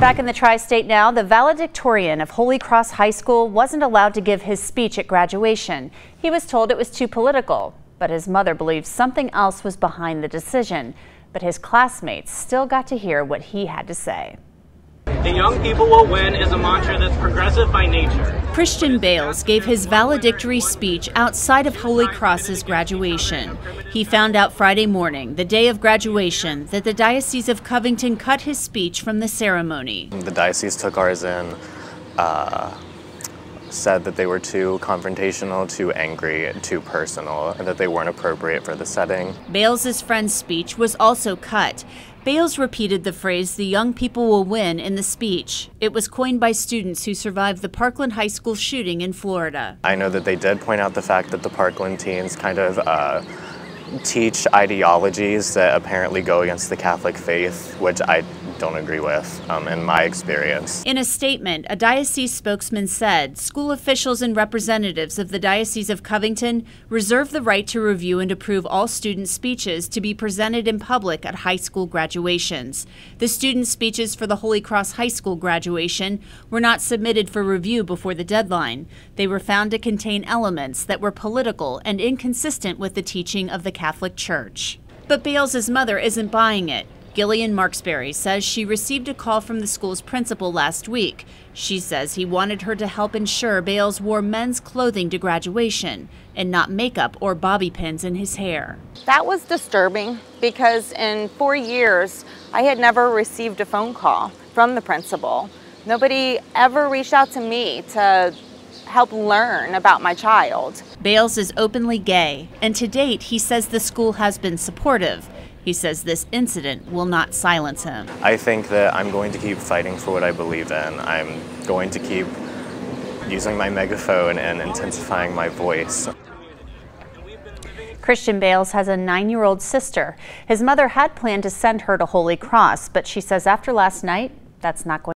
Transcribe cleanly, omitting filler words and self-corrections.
Back in the tri-state now, the valedictorian of Holy Cross High School wasn't allowed to give his speech at graduation. He was told it was too political, but his mother believes something else was behind the decision. But his classmates still got to hear what he had to say. The young people will win is a mantra that's progressive by nature. Christian Bales gave his valedictory speech outside of Holy Cross's graduation. He found out Friday morning, the day of graduation, that the Diocese of Covington cut his speech from the ceremony. The diocese took ours in, said that they were too confrontational, too angry, too personal, and that they weren't appropriate for the setting. Bales' friend's speech was also cut. Bales repeated the phrase, "The young people will win," in the speech. It was coined by students who survived the Parkland High School shooting in Florida. I know that they did point out the fact that the Parkland teens kind of teach ideologies that apparently go against the Catholic faith, which I don't agree with in my experience. In a statement, a diocese spokesman said, "School officials and representatives of the Diocese of Covington reserve the right to review and approve all student speeches to be presented in public at high school graduations. The student speeches for the Holy Cross High School graduation were not submitted for review before the deadline. They were found to contain elements that were political and inconsistent with the teaching of the Catholic Church." But Bales' mother isn't buying it. Gillian Marksberry says she received a call from the school's principal last week. She says he wanted her to help ensure Bales wore men's clothing to graduation and not makeup or bobby pins in his hair. That was disturbing because in 4 years, I had never received a phone call from the principal. Nobody ever reached out to me to help learn about my child. Bales is openly gay, and to date, he says the school has been supportive. He says this incident will not silence him. I think that I'm going to keep fighting for what I believe in. I'm going to keep using my megaphone and intensifying my voice. Christian Bales has a 9-year-old sister. His mother had planned to send her to Holy Cross, but she says after last night, that's not going